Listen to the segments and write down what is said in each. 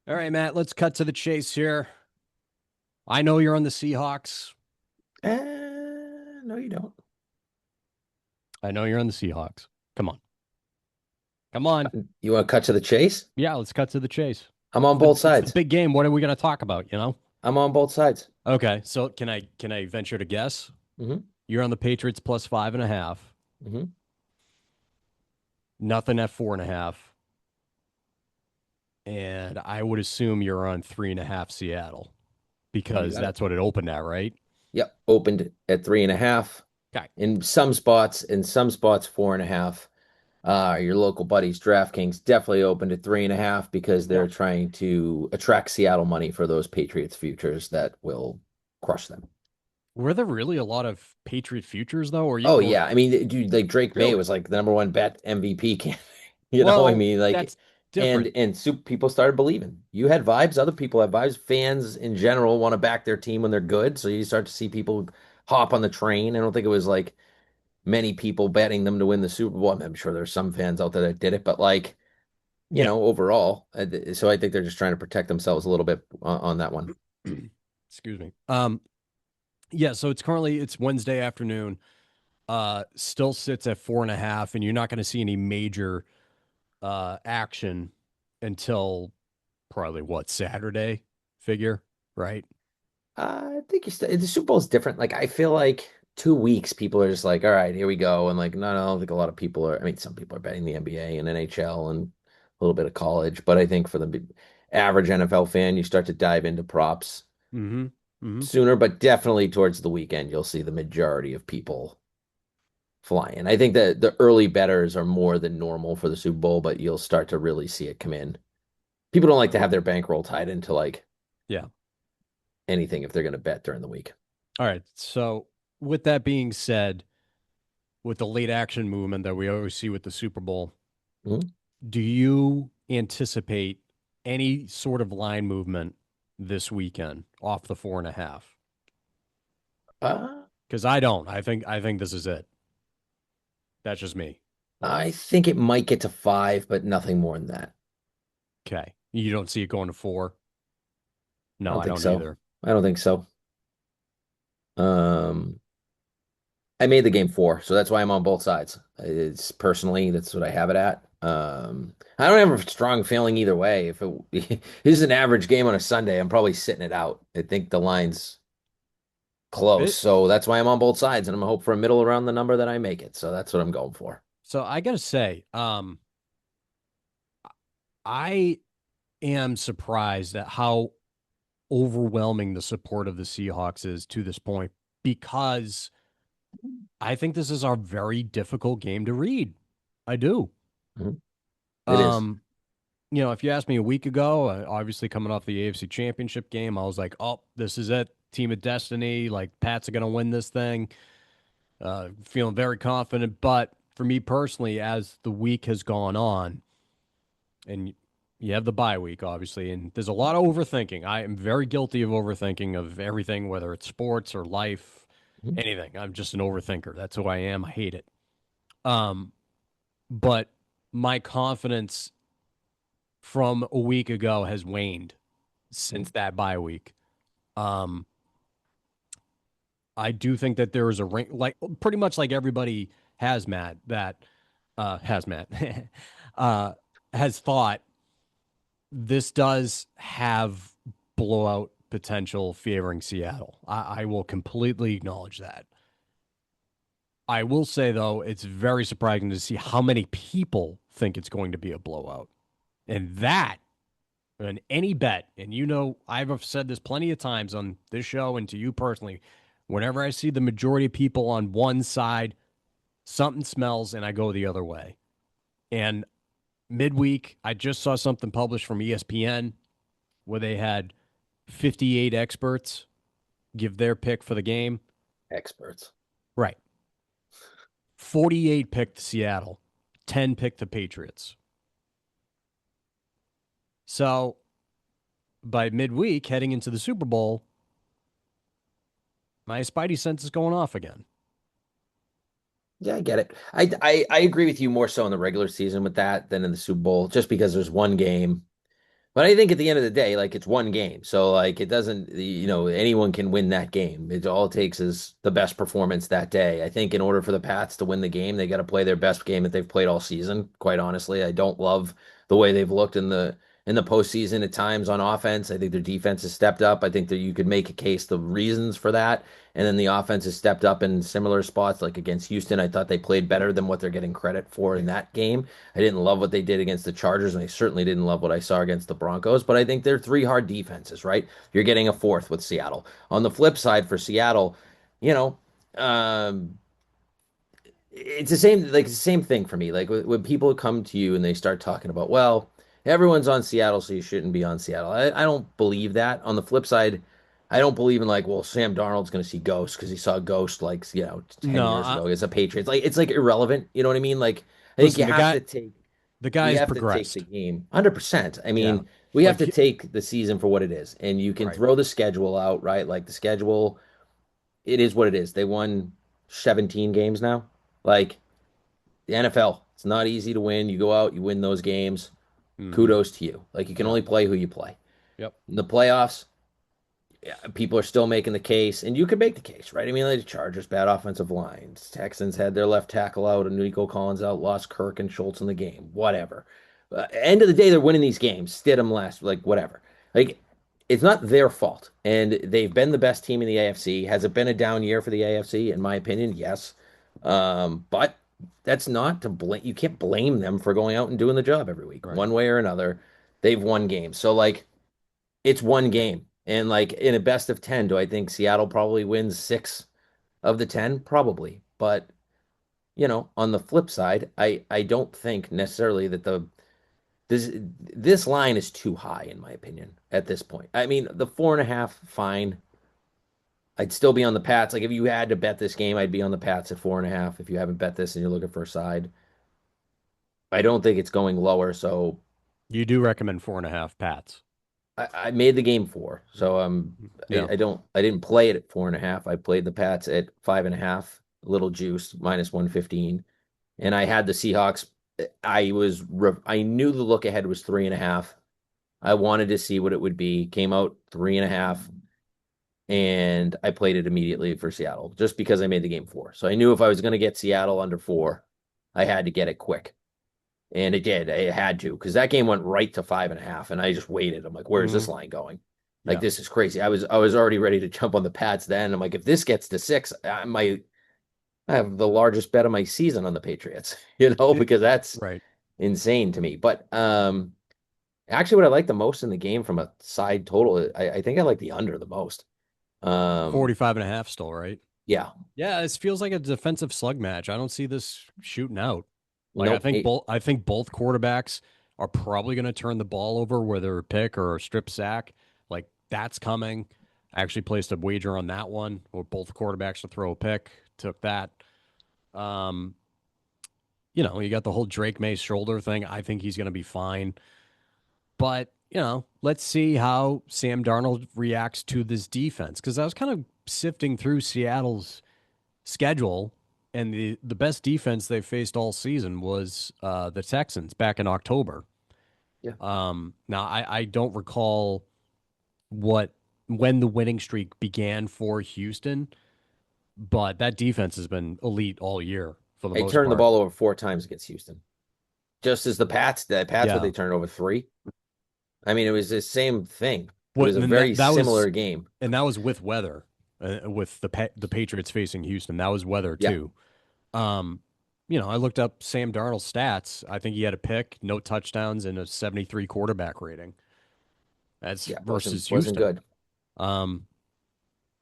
All right, Matt, let's cut to the chase here. I know you're on the Seahawks. No, you don't. I know you're on the Seahawks. Come on. Come on. You want to cut to the chase? Yeah, let's cut to the chase. I'm on The, both it's the sides. big game. What are we going to talk about? I'm on both sides. Okay, so can I venture to guess? hmm You're on the Patriots plus 5.5. hmm Nothing at 4.5. And I would assume you're on 3.5 Seattle You because got it. that's what it opened at, right? Yep. Opened at 3.5. Okay. In some spots, 4.5. Your local buddies, DraftKings, definitely opened at 3.5 because Yeah. they're trying to attract Seattle money for those Patriots futures that will crush them. Were there really a lot of Patriot futures though, Oh or yeah, I mean, dude, like Drake May really? was like the number one bet MVP candidate. I Well, mean, like, that's different. people started believing. You had vibes, other people had vibes. Fans in general want to back their team when they're good, so you start to see people hop on the train. I don't think it was like many people betting them to win the Super Bowl. I'm sure there's some fans out there that did it, but like, Yeah. overall, so I think they're just trying to protect themselves a little bit on that one. Excuse me. Yeah, so it's Wednesday afternoon. Still sits at 4.5, and you're not going to see any major action until probably what, Saturday figure, right? I think the Super Bowl is different. Like I feel like 2 weeks, people are just like, all right, here we go. And like, no, I don't think a lot of people are. I mean, some people are betting the NBA and NHL and a little bit of college, but I think for the average NFL fan, you start to dive into props Mm-hmm. Mm-hmm. sooner, but definitely towards the weekend, you'll see the majority of people flying. I think that the early bettors are more than normal for the Super Bowl, but you'll start to really see it come in. People don't like to have their bankroll tied into like Yeah. anything if they're going to bet during the week. All right. So with that being said, with the late action movement that we always see with the Super Bowl, Mhm. do you anticipate any sort of line movement this weekend off the 4.5? Uh, Because I don't. I think this is it. That's just me. I think it might get to 5, but nothing more than that. Okay. You don't see it going to 4? I No, don't I think don't so. either. I don't think so. Um, I made the game 4, so that's why I'm on both sides. It's personally, that's what I have it at. I don't have a strong feeling either way. If it this is an average game on a Sunday, I'm probably sitting it out. I think the line's close, It, so that's why I'm on both sides, and I'm gonna hope for a middle around the number that I make it. So that's what I'm going for. so I gotta say, I am surprised at how overwhelming the support of the Seahawks is to this point because I think this is a very difficult game to read. I do. Mhm. It is. Um, if you asked me a week ago, obviously coming off the AFC Championship game, I was like, "Oh, this is it, team of destiny. Like Pats are going to win this thing." Feeling very confident, but for me personally, as the week has gone on, and you have the bye week, obviously, and there's a lot of overthinking. I am very guilty of overthinking of everything, whether it's sports or life, Mhm. anything. I'm just an overthinker. That's who I am. I hate it. Um, but my confidence from a week ago has waned since that bye week. Um, I do think that there is a ring, like pretty much like everybody has Matt that has Matt uh, has thought this does have blowout potential favoring Seattle. I will completely acknowledge that. I will say though, it's very surprising to see how many people think it's going to be a blowout, and that and any bet, and I've said this plenty of times on this show and to you personally, whenever I see the majority of people on one side, something smells and I go the other way. And midweek, I just saw something published from ESPN where they had 58 experts give their pick for the game. Experts. Right. 48 picked Seattle, 10 picked the Patriots. So by midweek, heading into the Super Bowl, my Spidey sense is going off again. Yeah, I get it. I agree with you more so in the regular season with that than in the Super Bowl, just because there's one game. But I think at the end of the day, like it's one game. So like it doesn't, anyone can win that game. It all it takes is the best performance that day. I think in order for the Pats to win the game, they got to play their best game that they've played all season. Quite honestly, I don't love the way they've looked in the postseason at times on offense. I think their defense has stepped up. I think that you could make a case the reasons for that. And then the offense has stepped up in similar spots, like against Houston. I thought they played better than what they're getting credit for in that game. I didn't love what they did against the Chargers, and I certainly didn't love what I saw against the Broncos, but I think they're three hard defenses, right? You're getting a fourth with Seattle. On the flip side for Seattle, you know, um, it's the same like the same thing for me. Like when people come to you and they start talking about, well, everyone's on Seattle, so you shouldn't be on Seattle. I don't believe that. On the flip side, I don't believe in like, well, Sam Darnold's going to see ghosts because he saw Ghost like 10 No, years ago as a Patriots. Like it's like irrelevant. You know what I mean? Like I think listen, the you guy's have to take the progressed. game 100%. I Yeah, mean, we have like to take the season for what it is, and you can right. throw the schedule out, right? Like the schedule, it is what it is. They won 17 games now. Like the NFL, it's not easy to win. You go out, you win those games. Hmm. Kudos to you. Like you can Yep. only play who you play. Yep. In the playoffs, yeah, people are still making the case, and you could make the case, right? I mean, like the Chargers, bad offensive lines. Texans had their left tackle out and Nico Collins out, lost Kirk and Schultz in the game. Whatever. End of the day, they're winning these games. Stidham last, like whatever. Like it's not their fault, and they've been the best team in the AFC. Has it been a down year for the AFC? In my opinion, yes. But that's not to blame. You can't blame them for going out and doing the job every week, Right. one way or another. They've won games, so like it's one game. And like in a best of 10, do I think Seattle probably wins six of the 10? Probably. But, on the flip side, I don't think necessarily that this line is too high, in my opinion, at this point. I mean, the 4.5, fine. I'd still be on the Pats. Like if you had to bet this game, I'd be on the Pats at 4.5. If you haven't bet this and you're looking for a side, I don't think it's going lower. So You do recommend 4.5 Pats. I made the game four, so Yeah. I didn't play it at 4.5. I played the Pats at 5.5, a little juice, -115, and I had the Seahawks. I knew the look ahead was 3.5. I wanted to see what it would be. Came out 3.5, and I played it immediately for Seattle just because I made the game four. So I knew if I was going to get Seattle under four, I had to get it quick. And it did. It had to because that game went right to 5.5, and I just waited. I'm like, where's this Hmm. line going? Like Yeah. this is crazy. I was already ready to jump on the Pats then. I'm like, if this gets to six, I have the largest bet of my season on the Patriots, It, because that's right. insane to me. But actually, what I like the most in the game from a side total, I think I like the under the most. Um, 45.5 still, right? yeah, Yeah, this feels like a defensive slug match. I don't see this shooting out. Like nope. I think both quarterbacks are probably going to turn the ball over, whether a pick or a strip sack. Like that's coming. I actually placed a wager on that one, where both quarterbacks to throw a pick. Took that. Um, you got the whole Drake May shoulder thing. I think he's going to be fine. But, let's see how Sam Darnold reacts to this defense. Because I was kind of sifting through Seattle's schedule, and the best defense they faced all season was the Texans back in October. Yeah. Now, I don't recall what when the winning streak began for Houston, but that defense has been elite all year for the I most turned the part. ball over four times against Houston, just as the Pats. The Pats, what Yeah. they turned over three. I mean, it was the same thing. It What was a and very that was similar game. and that was with weather, with the Patriots facing Houston. That was weather Yeah, too. Um, I looked up Sam Darnold's stats. I think he had a pick, no touchdowns, and a 73 quarterback rating. That's yeah, wasn't versus wasn't Houston. good. Um,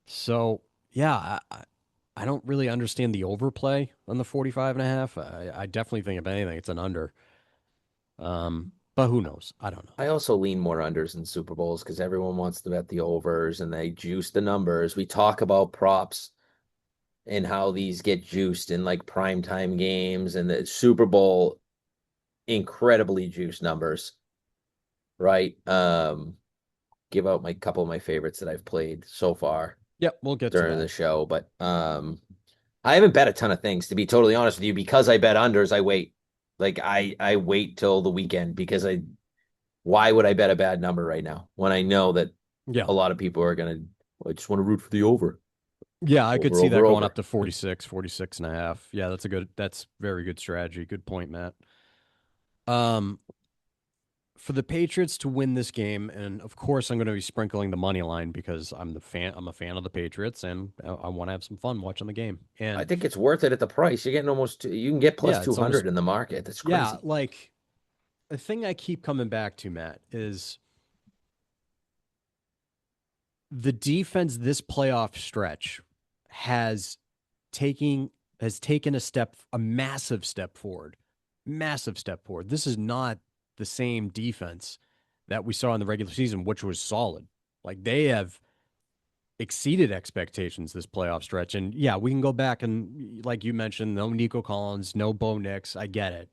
so yeah, I don't really understand the overplay on the 45.5. I definitely think if anything, it's an under. But who knows? I don't know. I also lean more unders in Super Bowls because everyone wants to bet the overs and they juice the numbers. We talk about props and how these get juiced in like primetime games and the Super Bowl incredibly juiced numbers, right? Give out my couple of my favorites that I've played so far Yep, we'll get to during that. the show, but I haven't bet a ton of things to be totally honest with you because I bet unders. I wait. Like I wait till the weekend because Why would I bet a bad number right now when I know that Yeah. a lot of people are gonna, I just want to root for the over, Yeah, I could over, see over, that going up over. to 46, 46 and a half. Yeah, that's very good strategy. Good point, Matt. Um, for the Patriots to win this game, and of course I'm going to be sprinkling the money line because I'm a fan of the Patriots, and I want to have some fun watching the game. I And think it's worth it at the price. You're getting almost, you can get plus yeah, it's almost 200 in the market. That's yeah, crazy. like the thing I keep coming back to, Matt, is the defense this playoff stretch has taking has taken a massive step forward. Massive step forward. This is not the same defense that we saw in the regular season, which was solid. Like they have exceeded expectations this playoff stretch. And yeah, we can go back and like you mentioned, no Nico Collins, no Bo Nix. I get it.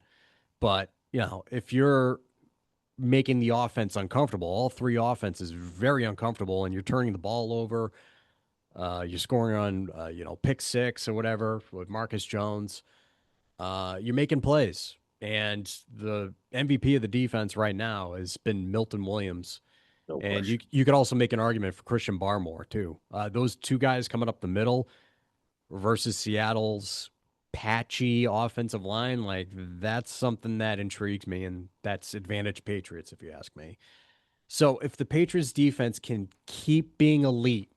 But, if you're making the offense uncomfortable, all three offenses very uncomfortable, and you're turning the ball over, you're scoring on, pick six or whatever with Marcus Jones. You're making plays. And the MVP of the defense right now has been Milton Williams. No And you question. you could also make an argument for Christian Barmore too. Those two guys coming up the middle versus Seattle's patchy offensive line, like that's something that intrigues me, and that's advantage Patriots if you ask me. So if the Patriots defense can keep being elite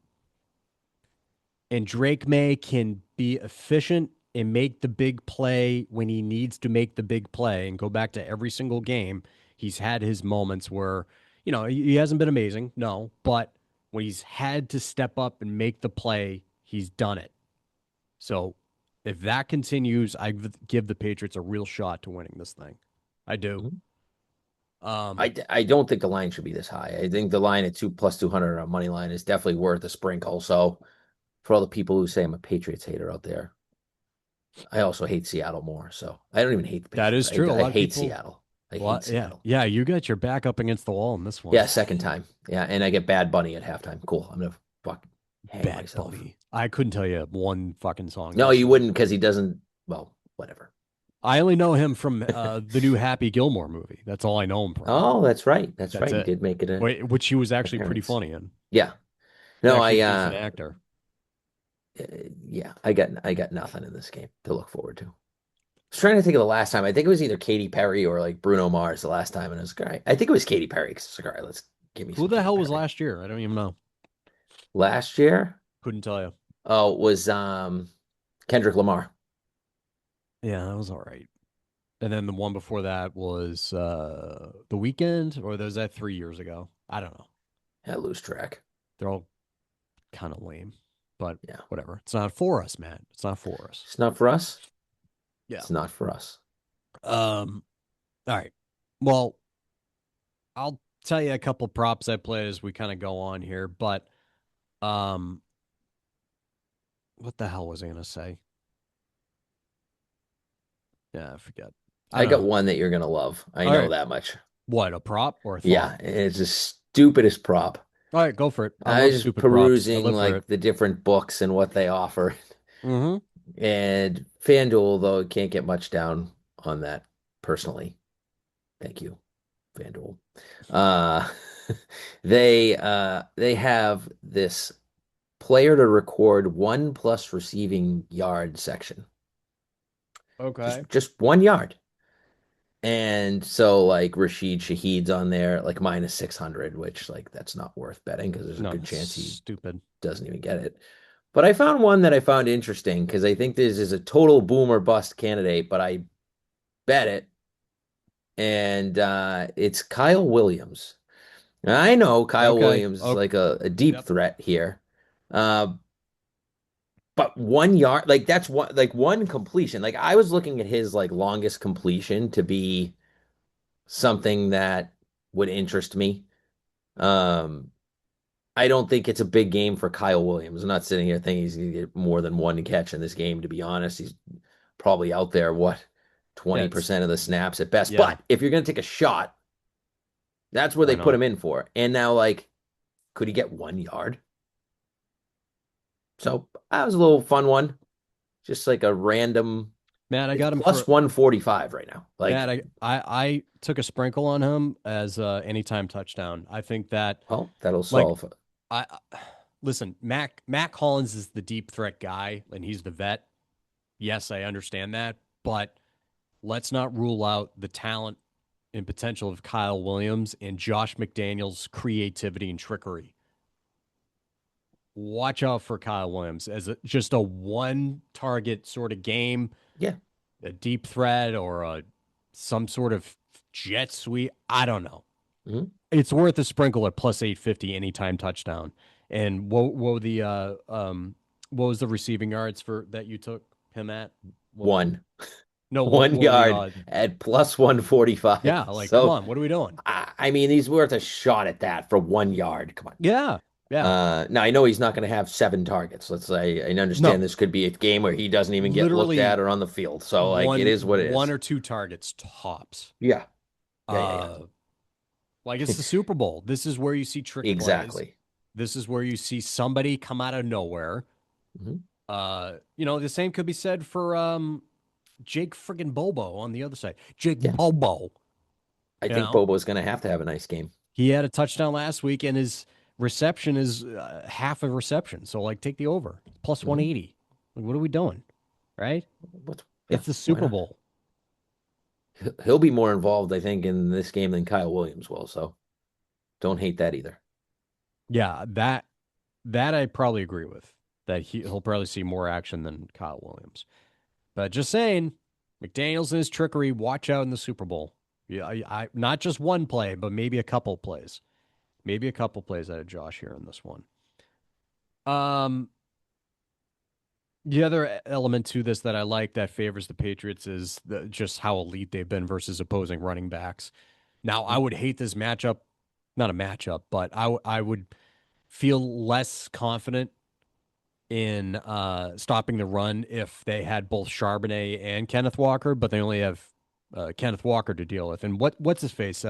and Drake May can be efficient and make the big play when he needs to make the big play and go back to every single game. He's had his moments where, he hasn't been amazing, no, but when he's had to step up and make the play, he's done it. So if that continues, I give the Patriots a real shot to winning this thing. I do. Mhm. Um, I don't think the line should be this high. I think the line at two plus 200 on money line is definitely worth a sprinkle. So for all the people who say I'm a Patriots hater out there, I also hate Seattle more. So I don't even hate the that Patriots. is true. A I lot of hate people, Seattle. I well, hate yeah, Seattle. yeah, you got your back up against the wall in this one. Yeah, second time. Yeah, and I get Bad Bunny at halftime. Cool. I'm gonna fuck hang Bad myself. Bunny. I couldn't tell you one fucking song No, by you him. wouldn't because he doesn't. Well, whatever. I only know him from the new Happy Gilmore movie. That's all I know him from. Oh, that's right. That's That's right. He it. did make it a Which he was actually pretty appearance. funny in. Yeah. He's No, actually a decent actor. uh, yeah, I got nothing in this game to look forward to. I was trying to think of the last time. I think it was either Katy Perry or like Bruno Mars the last time, and it was great. I think it was Katy Perry because it's like, all right, let's give me Who some the Katy hell was Perry. last year? I don't even know. Last year, Couldn't tell you. oh, it was Kendrick Lamar. Yeah, that was all right. And then the one before that was The Weekend, or was that 3 years ago? I don't know. I lose track. They're all kind of lame, but Yeah, whatever. It's not for us, man. It's not for us. it's not for us. Yeah. It's not for us. All right. Well, I'll tell you a couple props I played as we kind of go on here, but um, what the hell was I gonna say? Yeah, I forget. I I don't got know. one that you're gonna love. I All know right. that much. What, a prop or a thought? Yeah, it's the stupidest prop. All right, go for it. I I love was just stupid props. I perusing live for it. like the different books and what they offer. Mm-hmm. And FanDuel, though, can't get much down on that personally. Thank you, FanDuel. Uh they have this player to record 1+ receiving yard section. Just Okay. just 1 yard. And so like Rashid Shaheed's on there like minus 600, which like that's not worth betting because there's a No, good that's chance he stupid. doesn't even get it. But I found one that I found interesting because I think this is a total boom or bust candidate, but I bet it. And it's Kyle Williams. Now, I know Kyle Okay. Williams is Oh, like a deep yep. threat here. Uh, but 1 yard, like that's one completion. Like I was looking at his like longest completion to be something that would interest me. Um, I don't think it's a big game for Kyle Williams. I'm not sitting here thinking he's going to get more than one catch in this game, to be honest. He's probably out there, what, Yeah, it's 20% of the snaps at best. yeah. But if you're going to take a shot, that's where Why they put not? him in for. And now, like, could he get 1 yard? So that was a little fun one. Just like a random. Man, I It's got him plus for 145 right now. man. Like, I took a sprinkle on him as anytime touchdown. I think that well, that'll like solve. I listen, Mac Hollins is the deep threat guy, and he's the vet. Yes, I understand that, but let's not rule out the talent and potential of Kyle Williams and Josh McDaniels' creativity and trickery. Watch out for Kyle Williams as just a one target sort of game, Yeah. a deep threat or some sort of jet sweep. I don't know. Mhm. It's worth a sprinkle at plus 850 anytime touchdown. And what was the receiving yards for that you took him at? What was it? One, No, one what were the yard odds? at plus 145. Yeah, like come So, on, what are we doing? I mean, he's worth a shot at that for 1 yard. Come on. Yeah, yeah. Now I know he's not going to have 7 targets. Let's say I understand No, this could be a game where he doesn't even get looked at literally or on the field. So like it is what it one is. or two targets tops. Yeah. Yeah. Yeah. Yeah. Uh like it's the Super Bowl. This is where you see trick plays. Exactly. This is where you see somebody come out of nowhere. Mhm. The same could be said for Jake friggin' Bobo on the other side. Jake Yeah. Bobo, I you think know, Bobo's going to have a nice game. he had a touchdown last week and his reception is half a reception. So, like, take the over plus Mhm. 180. Like, what are we doing? Right? Yeah, It's the why Super not? Bowl. He'll be more involved, I think, in this game than Kyle Williams will. So don't hate that either. Yeah, that I probably agree with. That he'll probably see more action than Kyle Williams. But just saying, McDaniels and his trickery, watch out in the Super Bowl. Yeah, I not just one play, but maybe a couple plays. Maybe a couple plays out of Josh here in this one. Um, the other element to this that I like that favors the Patriots is just how elite they've been versus opposing running backs. Now, I would hate this matchup, not a matchup, but I would feel less confident in stopping the run if they had both Charbonnet and Kenneth Walker, but they only have Kenneth Walker to deal with. And what's his face?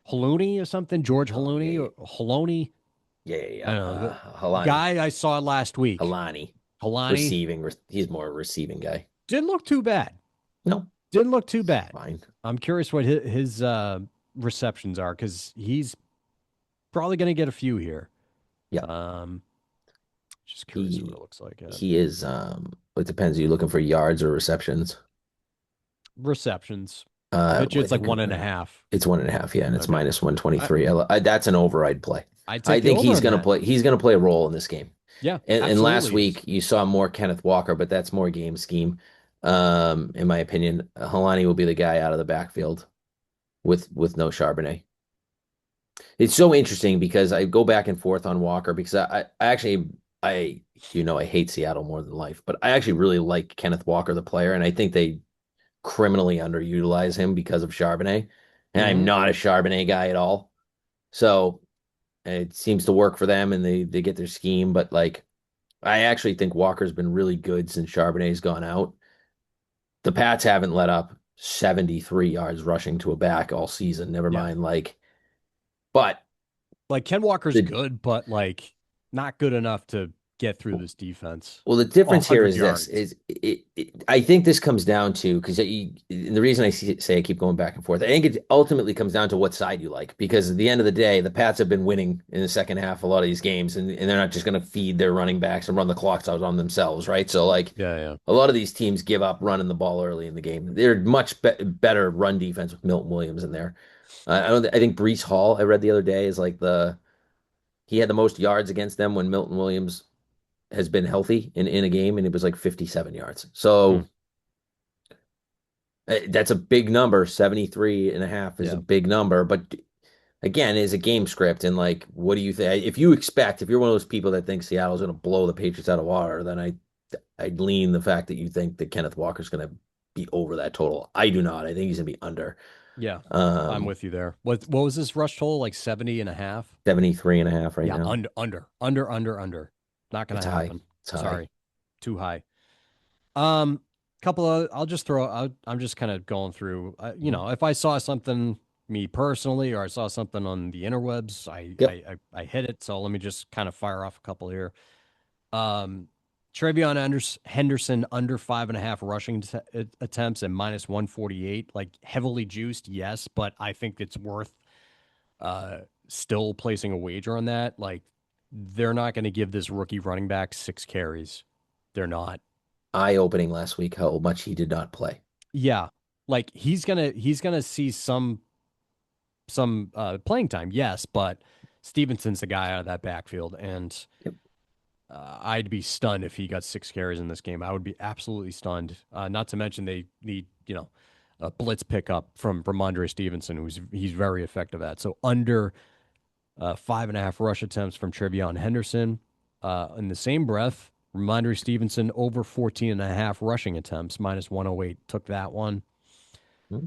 Halloumi or something? George Oh, yeah, Halloumi yeah, or Haloni? yeah, yeah, I yeah. don't know. The Halani, guy I saw last week, Halani, Halani, receiving. He's more a receiving guy. didn't look too bad. No, Didn't look too it's bad. fine. I'm curious what his receptions are because he's probably going to get a few here. Yeah, Um, just curious what he it looks like. he is. It depends. Are you looking for yards or receptions? Receptions. I bet you Well, I it's like think one and a half. it's 1.5. Yeah, and it's Okay. minus I, 123. That's an override play. I'd I take the think over he's on going to that. play. He's going to play a role in this game. Yeah, And last absolutely is. week you saw more Kenneth Walker, but that's more game scheme. In my opinion, Halani will be the guy out of the backfield with no Charbonnet. It's so interesting because I go back and forth on Walker because I actually I I hate Seattle more than life, but I actually really like Kenneth Walker the player, and I think they criminally underutilize him because of Charbonnet. And I'm Hmm. not a Charbonnet guy at all. So it seems to work for them and they get their scheme, but like I actually think Walker's been really good since Charbonnet's gone out. The Pats haven't let up 73 yards rushing to a back all season, never Yeah. mind but Like Ken Walker's the good, but like not good enough to get through this defense. well, the A difference here hundred is this yards. is I think this comes down to because the reason say I keep going back and forth, I think it ultimately comes down to what side you like because at the end of the day, the Pats have been winning in the second half a lot of these games, and they're not just going to feed their running backs and run the clocks out on themselves, right? So like Yeah, yeah. a lot of these teams give up running the ball early in the game. They're much better run defense with Milton Williams in there. I don't. I think Brees Hall I read the other day is like the he had the most yards against them when Milton Williams has been healthy in a game, and it was like 57 yards. Hmm. So that's a big number. 73 and a half is a Yeah. big number. But again, is a game script. And like, what do you think? If you're one of those people that thinks Seattle's going to blow the Patriots out of water, then I'd lean the fact that you think that Kenneth Walker's going to be over that total. I do not. I think he's going to be under. Yeah. I'm Um, with you there. What was this rush total? Like 70 and a half? 73 and a half right Yeah, now. under. Not gonna It's high. happen. It's high. Sorry. Too high. Couple of I'll just throw out I'm just kind of going through Mhm. if I saw something me personally or I saw something on the interwebs, Yep. I hit it. So let me just kind of fire off a couple here. Um Henderson under 5.5 rushing attempts and minus 148. Like heavily juiced, yes, but I think it's worth uh, still placing a wager on that. Like they're not going to give this rookie running back 6 carries. They're not. Eye-opening last week how much he did not play. Yeah, like he's gonna see some playing time, yes, but Stevenson's the guy out of that backfield, and Yep. I'd be stunned if he got 6 carries in this game. I would be absolutely stunned. Not to mention they need a blitz pickup from Ramondre Stevenson, he's very effective at. So under 5.5 rush attempts from Trevion Henderson. In the same breath, Ramondre Stevenson over 14.5 rushing attempts, minus 108. Took that one. Hmm.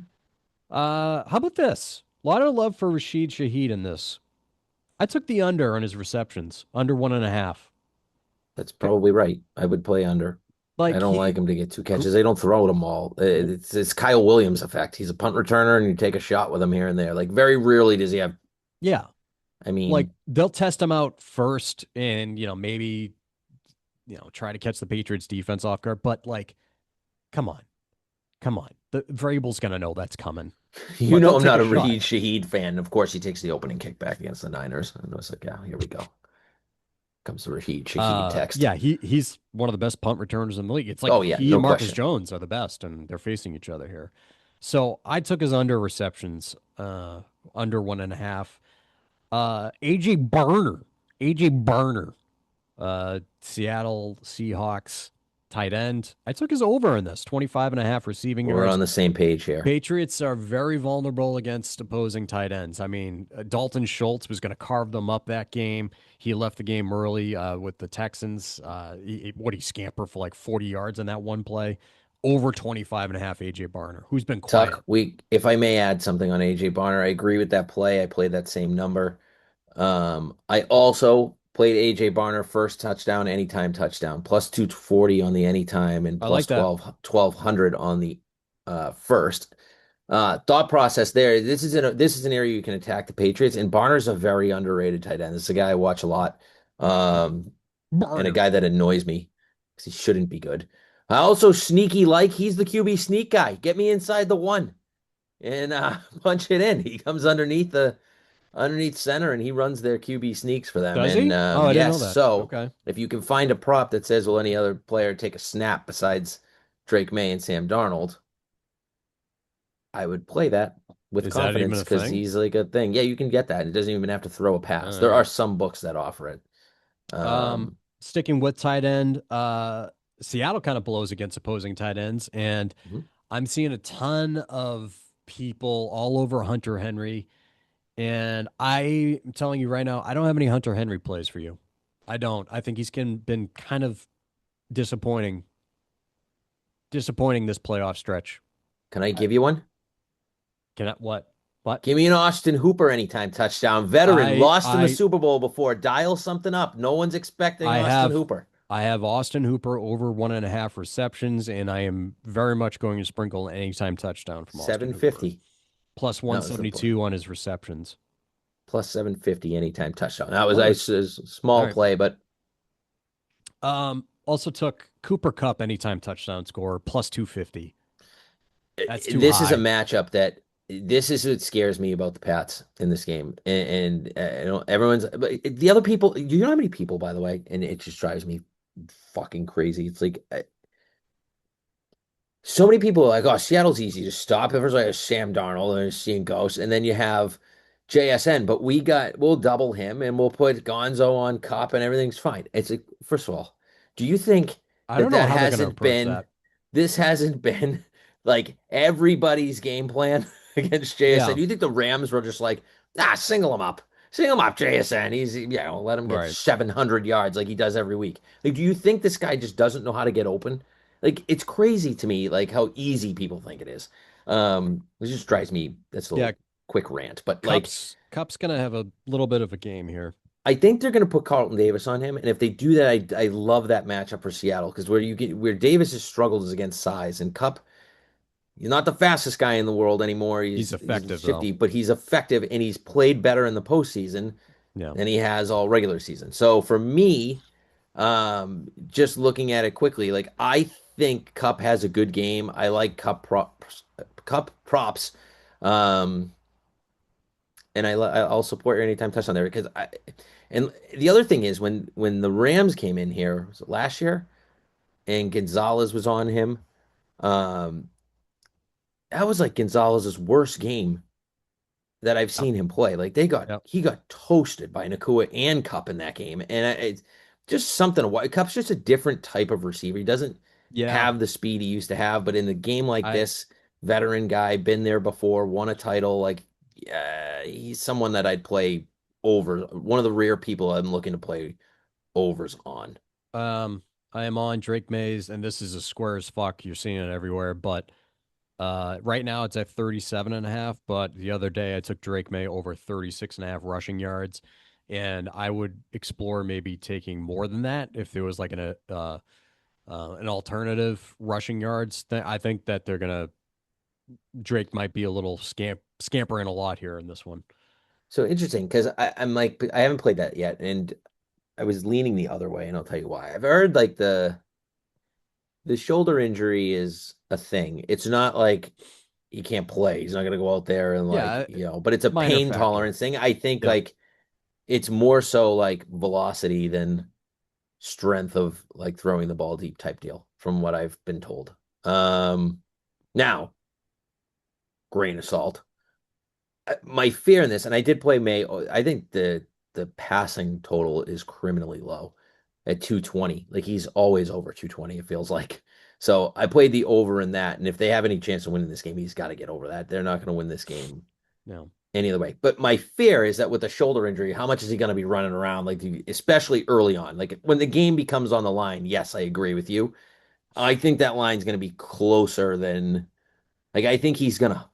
How about this? A lot of love for Rashid Shaheed in this. I took the under on his receptions, under 1.5. That's probably right. I would play under. I Like don't he, like him to get 2 catches. They don't throw them all. It's Kyle Williams effect. He's a punt returner, and you take a shot with him here and there. Like very rarely does he have. yeah, I like mean, they'll test him out first, and maybe try to catch the Patriots defense off guard. But like, come on, come on, the Vrabel's gonna know that's coming. you know They'll I'm take not a a shot. Raheed Shaheed fan. Of course, he takes the opening kick back against the Niners. And I was like, yeah, here we go. Comes the Raheed Shaheed text. Yeah, he's one of the best punt returners in the league. It's like Oh yeah, he no and Marcus question. Jones are the best, and they're facing each other here. So I took his under receptions, under 1.5. AJ Barner, Seattle Seahawks tight end. I took his over in this 25.5 receiving We're yards. on the same page here. Patriots are very vulnerable against opposing tight ends. I mean, Dalton Schultz was going to carve them up that game. He left the game early with the Texans. He scamper for like 40 yards in that one play. Over 25.5 AJ Barner, who's been quiet. Tuck, if I may add something on AJ Bonner, I agree with that play. I played that same number. I also played AJ Barner first touchdown, anytime touchdown, plus 240 on the anytime and I plus like that. 1200 on the first. Thought process there. This is an area you can attack the Patriots, and Barner's a very underrated tight end. This is a guy I watch a lot. Um, and a Barner. guy that annoys me because he shouldn't be good. I also sneaky like he's the QB sneak guy. Get me inside the one and punch it in. He comes underneath center and he runs their QB sneaks for them. Does And he? Oh, I didn't know yes, that. so Okay. if you can find a prop that says, will any other player take a snap besides Drake May and Sam Darnold, I would play that with Is that even confidence a because thing? he's like a thing. Yeah, you can get that. It doesn't even have to throw a All pass. There are right. some books that offer it. Um, Um, Sticking with tight end, Seattle kind of blows against opposing tight ends, and mhm. I'm seeing a ton of people all over Hunter Henry. And I'm telling you right now, I don't have any Hunter Henry plays for you. I don't. I think been kind of disappointing, disappointing this playoff stretch. Can I I give you one? can I, what? What? Give me an Austin Hooper anytime touchdown. Veteran, I lost in the I Super Bowl before. Dial something up. No one's expecting I Austin have Hooper. I have Austin Hooper over 1.5 receptions, and I am very much going to sprinkle an anytime touchdown from Austin Hooper. 750. Plus That was the play. 172 on his receptions. Plus 750 anytime touchdown. That was Love it. a All small right. play, but Also took Cooper Cup anytime touchdown score plus 250. That's too this is a high. matchup that this is what scares me about the Pats in this game. And you know, everyone's but the other people, you know how many people, by the way, and it just drives me fucking crazy. It's like so many people are like, oh, Seattle's easy to stop. Everyone's like Sam Darnold and seeing ghosts. And then you have JSN, but we'll double him and we'll put Gonzo on Cup and everything's fine. It's like, first of all, do you think I that don't know how they're going to approach that. this hasn't been like everybody's game plan against JSN? Yeah, Do you think the Rams were just like, single him up? Single him up, JSN. Let him get right. 700 yards like he does every week. Like, do you think this guy just doesn't know how to get open? Like it's crazy to me, like how easy people think it is. It just drives me. That's a Yeah, little quick rant, but like Cup's going to have a little bit of a game here. I think they're going to put Carlton Davis on him, and if they do that, I love that matchup for Seattle because where Davis's struggles is against size and Cup. He's not the fastest guy in the world anymore. He's He's effective though. shifty, but he's effective and he's played better in the postseason Yeah. than he has all regular season. So for me. Just looking at it quickly, like I think Cup has a good game. I like Cup props. Um, and I'll support your anytime touchdown there because I and the other thing is when the Rams came in here, was it last year? And Gonzalez was on him. Um, that was like Gonzalez's worst game that I've Yep. seen him play. Like Yep. he got toasted by Nakua and Cup in that game, and it's just something. Cup's just a different type of receiver. He doesn't Yeah. have the speed he used to have, but in a game like I this, veteran guy, been there before, won a title. Like, yeah, he's someone that I'd play over. One of the rare people I'm looking to play overs on. um I am on Drake Mays, and this is a square as fuck. You're seeing it everywhere, but right now it's at 37.5. But the other day I took Drake May over 36.5 rushing yards, and I would explore maybe taking more than that if there was like an alternative rushing yards. I think that they're gonna Drake might be a little scampering a lot here in this one. So interesting because I'm like I haven't played that yet, and I was leaning the other way, and I'll tell you why. I've heard like the shoulder injury is a thing. It's not like he can't play. He's not going to go out there and Yeah, but it's a minor pain factor. tolerance thing. I think Yep. like it's more so like velocity than strength of like throwing the ball deep type deal from what I've been told. Um, now, grain of salt. My fear in this, and I did play May. I think the passing total is criminally low at 220. Like he's always over 220, it feels like. So I played the over in that, and if they have any chance of winning this game, he's got to get over that. They're not going to win this game No. any other way. But my fear is that with a shoulder injury, how much is he going to be running around, like especially early on, like when the game becomes on the line? Yes, I agree with you. I think that line's going to be closer than like I think he's going to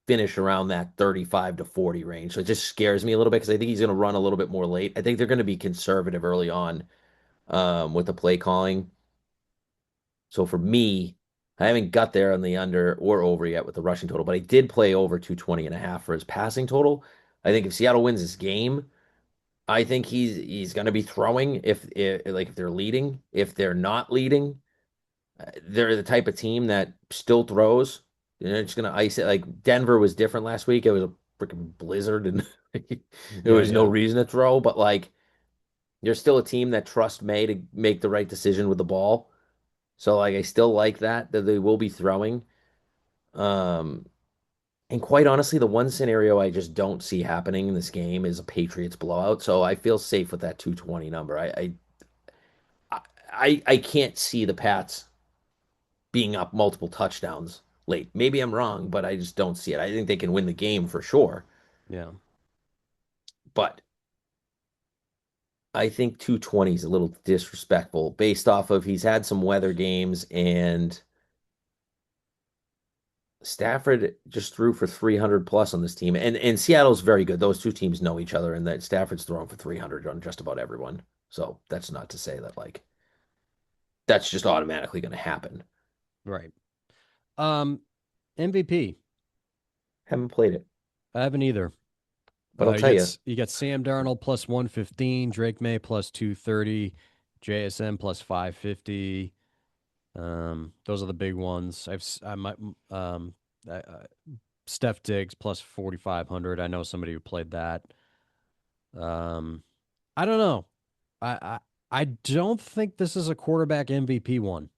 finish around that 35 to 40 range. So it just scares me a little bit because I think he's going to run a little bit more late. I think they're going to be conservative early on with the play calling. So for me, I haven't got there on the under or over yet with the rushing total, but I did play over 220.5 for his passing total. I think if Seattle wins this game, I think he's going to be throwing if they're leading. If they're not leading, they're the type of team that still throws. They're just going to ice it. Like Denver was different last week. It was a freaking blizzard and there Yeah, was no yeah. reason to throw, but like you're still a team that trusts May to make the right decision with the ball. So like I still like that they will be throwing. Um and quite honestly, the one scenario I just don't see happening in this game is a Patriots blowout. So I feel safe with that 220 number. I can't see the Pats being up multiple touchdowns late. Maybe I'm wrong, but I just don't see it. I think they can win the game for sure. Yeah. But I think 220 is a little disrespectful based off of he's had some weather games and Stafford just threw for 300 plus on this team. And Seattle's very good. Those two teams know each other and that Stafford's throwing for 300 on just about everyone. So that's not to say that like that's just automatically going to happen. Right. Um, MVP. Haven't played it, I haven't either. but I'll tell you, You get Sam Darnold plus 115, Drake May plus 230, JSN plus 550. Those are the big ones. I might Steph Diggs plus 4,500. I know somebody who played that. Um, I don't know. I, I I don't think this is a quarterback MVP one.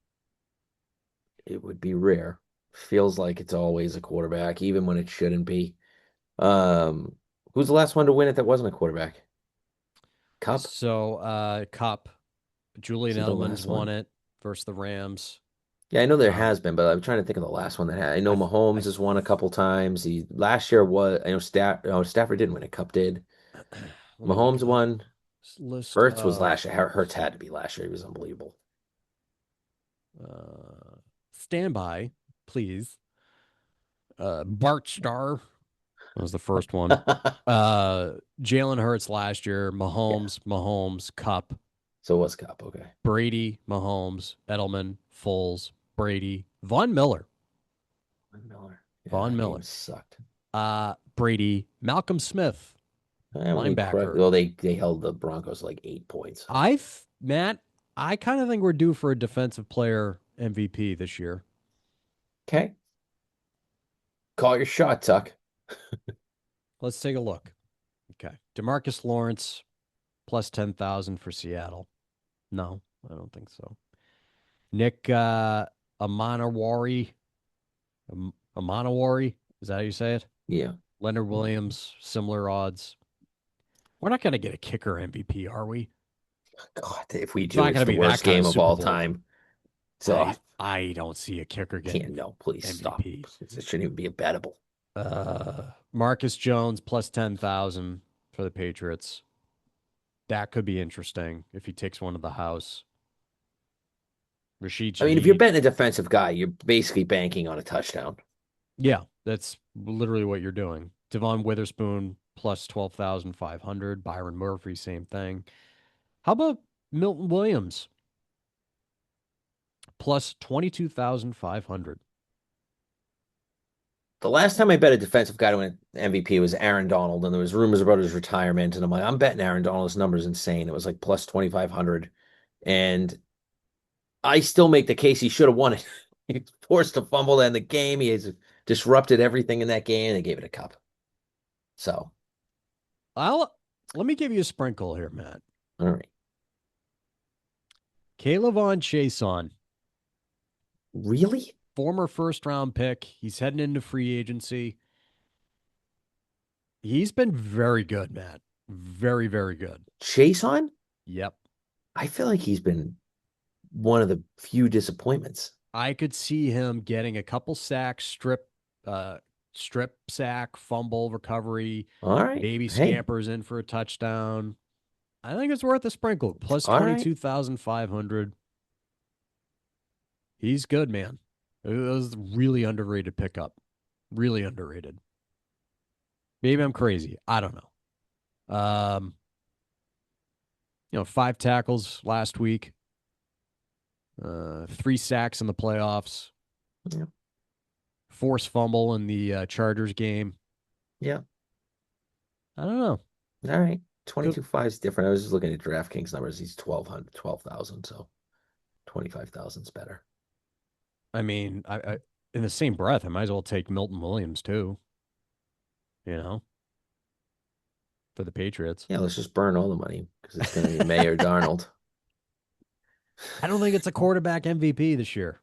it would be rare. Feels like it's always a quarterback, even when it shouldn't be. Who's the last one to win it that wasn't a quarterback? Cup? So, Cup, Is Julian it the Edelman's last won one? it versus the Rams. Yeah, I know there Um, has been, but I'm trying to think of the last one that had. I know I th- I Mahomes th- has won a couple times. He last year was I know Stafford didn't win it. Cup did. let me look Mahomes it up. won. List Hurts was of last year. Hurts had to be last year. He was unbelievable. standby, please. Bart Starr was the first one. Jalen Hurts last year. Yeah. Mahomes, Cup, So it was Cup. Okay. Brady, Mahomes, Edelman, Foles, Brady, Von Miller, Miller. Yeah, Von that game Miller, sucked. Brady, Malcolm Smith, I only correct. linebacker. Well, they held the Broncos like 8 points. Matt. I kind of think we're due for a defensive player MVP this year. Okay. Call your shot, Tuck. Let's take a look. Okay. DeMarcus Lawrence plus 10,000 for Seattle. No, I don't think so. Nick Amanawari. Amanawari. Is that how you say it? Yeah. Leonard Williams, similar odds. We're not going to get a kicker MVP, are we? God, if we It's do, not going it's to the be that worst kind of game of Super all Bowl. time. So I don't see a kicker can't, getting no, please stop. MVP. It shouldn't even be a bettable. Marcus Jones plus 10,000 for the Patriots. That could be interesting if he takes one to the house. Rashid I mean, if you're Shaheed. betting a defensive guy, you're basically banking on a touchdown. Yeah, that's literally what you're doing. Devon Witherspoon plus 12,500. Byron Murphy, same thing. How about Milton Williams plus 22,500? The last time I bet a defensive guy to win MVP was Aaron Donald, and there was rumors about his retirement, and I'm like, I'm betting Aaron Donald's number is insane. It was like plus 2,500, and I still make the case he should have won it. He was forced to fumble in the game. He has disrupted everything in that game. They gave it a cup. So, I'll Let me give you a sprinkle here, Matt. all right. Kayla Chason, Really? former first round pick. He's heading into free agency. He's been very good, Matt. Very, very good. Chase on? Yep. I feel like he's been one of the few disappointments. I could see him getting a couple sacks, uh, strip sack, fumble recovery, All right. maybe Hey, scampers in for a touchdown. I think it's worth a sprinkle. Plus all right. 22,500. He's good, man. It was really underrated pickup. Really underrated. Maybe I'm crazy. I don't know. 5 tackles last week, 3 sacks in the playoffs, Yeah. forced fumble in the Chargers game. Yeah. I don't know. All right. Good. 22.5 is different. I was just looking at DraftKings numbers. He's 12,000, so 25,000 is better. I mean, in the same breath, I might as well take Milton Williams too. You know, for the Patriots. Yeah, let's just burn all the money because it's going to be May or Darnold. I don't think it's a quarterback MVP this year.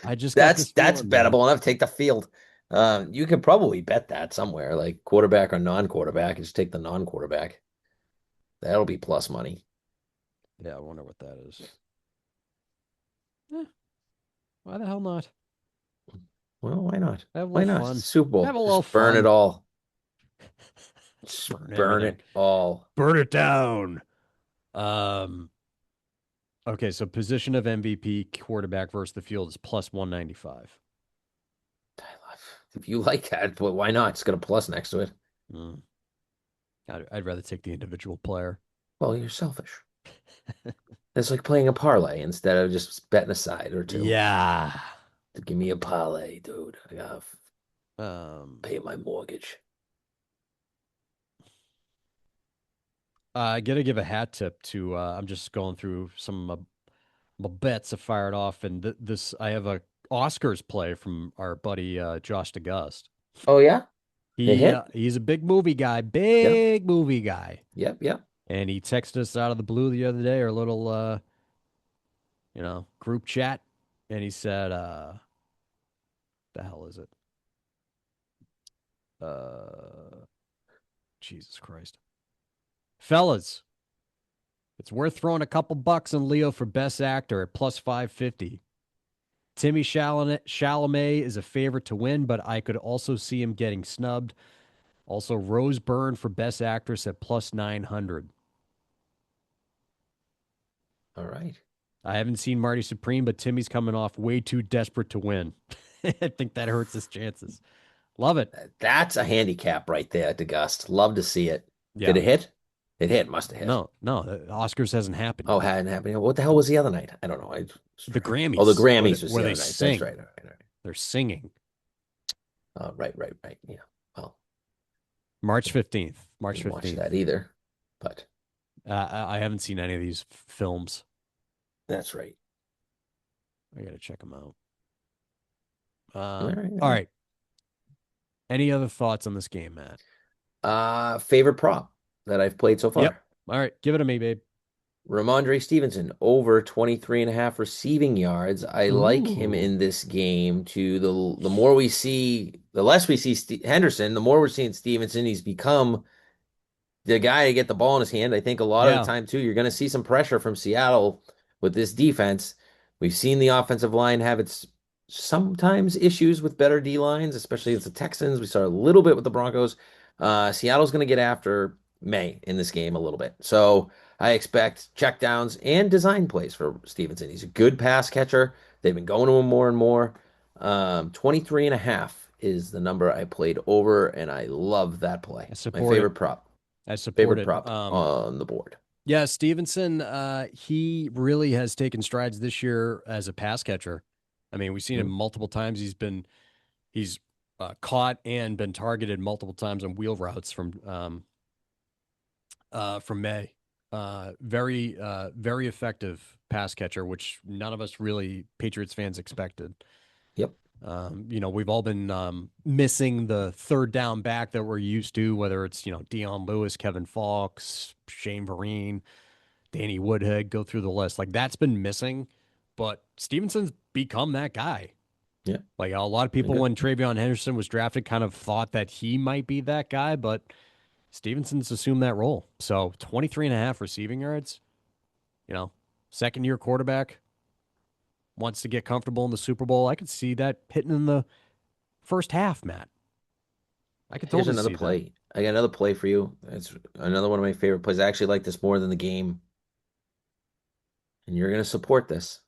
I just got That's this that's feeling, man. bettable enough. Take the field. You could probably bet that somewhere, like quarterback or non-quarterback. Just take the non-quarterback. That'll be plus money. Yeah, I wonder what that is. Eh, why the hell not? Well, why not? Have a Why little not? It's the fun. Super Have Bowl. a little Just burn it fun. all. Just Burn burn everything. it all. Burn it down. Um. Okay, so position of MVP quarterback versus the field is plus 195. If you like that, but why not? It's got a plus next to it. Mm. I'd rather take the individual player. Well, you're selfish. It's like playing a parlay instead of just betting a side or two. Yeah. Give me a parlay, dude. I gotta Um. pay my mortgage. I got to give a hat tip to. I'm just going through some of my bets I fired off, and this I have a Oscars play from our buddy Josh DeGust. Oh yeah, it hit. He's a big movie guy, Yep, big movie guy, yep, yep. and he texted us out of the blue the other day, our little group chat, and he said, "The hell is it? Uh, Jesus Christ, fellas, it's worth throwing a couple bucks on Leo for Best Actor at plus 550. Timmy Chalamet is a favorite to win, but I could also see him getting snubbed. Also, Rose Byrne for Best Actress at plus 900. All right. I haven't seen Marty Supreme, but Timmy's coming off way too desperate to win. I think that hurts his chances. Love it. That's a handicap right there, DeGust. Love to see it. Did Yeah. it hit? It hit. Must have hit. No, the Oscars hasn't happened Oh, yet. hadn't happened. What the hell was the other night? I don't know. I just The trash. Oh, the Grammys, Grammys was where the they other night. That's sing. right. All right, all right. They're singing. Right, right, right. Yeah. Well, March 15th. March didn't watch 15th. that either. But I haven't seen any of these films. That's right. I gotta check them out. All right. All right. Any other thoughts on this game, Matt? Favorite prop that I've played so Yep. far. All right, give it to me, babe. Ramondre Stevenson over 23 and a half receiving yards. I like him Ooh, in this game to the more we see, the less we see Henderson, the more we're seeing Stevenson. He's become the guy to get the ball in his hand. I think a lot of the yeah. time too, you're going to see some pressure from Seattle with this defense. We've seen the offensive line have its sometimes issues with better D lines, especially against the Texans. We saw a little bit with the Broncos. Seattle's going to get after May in this game a little bit. So I expect checkdowns and design plays for Stevenson. He's a good pass catcher. They've been going to him more and more. 23 and a half is the number I played over, and I love that play. I My support it. favorite prop. I support Favorite it. prop on the board. Yeah, Stevenson, he really has taken strides this year as a pass catcher. I mean, we've seen him Hmm. multiple times. He's caught and been targeted multiple times on wheel routes from May. Very effective pass catcher, which none of us really Patriots fans expected. Yep. We've all been missing the third down back that we're used to, whether it's Dion Lewis, Kevin Fox, Shane Vereen, Danny Woodhead, go through the list. Like that's been missing, but Stevenson's become that guy. Yeah. Like a lot of Been people good. when Travion Henderson was drafted kind of thought that he might be that guy, but Stevenson's assumed that role. So 23 and a half receiving yards, you know, second year quarterback wants to get comfortable in the Super Bowl. I could see that hitting in the first half, Matt. I could Here's totally another see that. play. I got another play for you. It's another one of my favorite plays. I actually like this more than the game, and you're going to support this.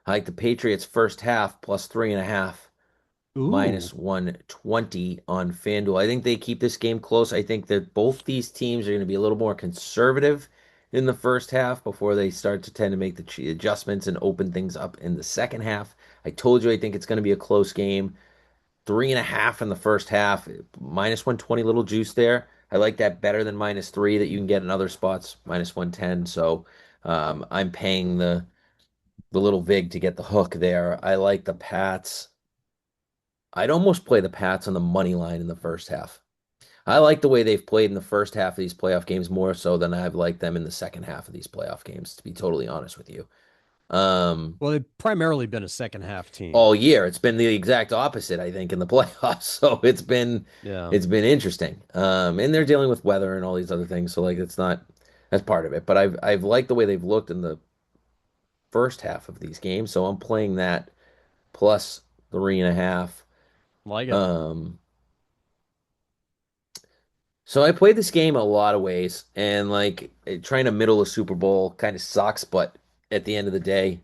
I like the Patriots first half plus 3.5, Ooh, minus 120 on FanDuel. I think they keep this game close. I think that both these teams are going to be a little more conservative in the first half before they start to tend to make the adjustments and open things up in the second half. I told you I think it's going to be a close game. 3.5 in the first half, minus 120, little juice there. I like that better than -3 that you can get in other spots, minus 110. So I'm paying the little vig to get the hook there. I like the Pats. I'd almost play the Pats on the money line in the first half. I like the way they've played in the first half of these playoff games more so than I've liked them in the second half of these playoff games, to be totally honest with you. Um, well, they've primarily been a second half team. all year. It's been the exact opposite, I think, in the playoffs. So Yeah. it's been interesting. And they're dealing with weather and all these other things. So like it's not that's part of it. But I've liked the way they've looked in the first half of these games. So I'm playing that plus 3.5. Like it. Um, so I played this game a lot of ways, and like trying to middle a Super Bowl kind of sucks, but at the end of the day,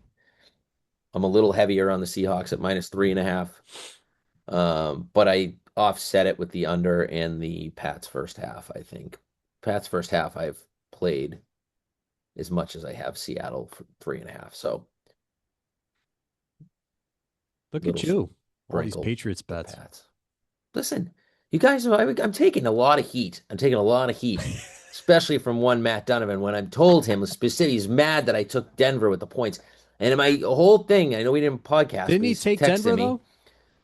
I'm a little heavier on the Seahawks at -3.5. But I offset it with the under and the Pats first half, I think. Pats first half I've played as much as I have Seattle for 3.5. So Look at little you. All these sprinkle Patriots for bets. Pats. Listen, you guys know I'm taking a lot of heat. I'm taking a lot of heat, especially from one Matt Donovan when I'm told him specifically he's mad that I took Denver with the points. And in my whole thing, I know we didn't podcast, Didn't but he he's take texting Denver me. though?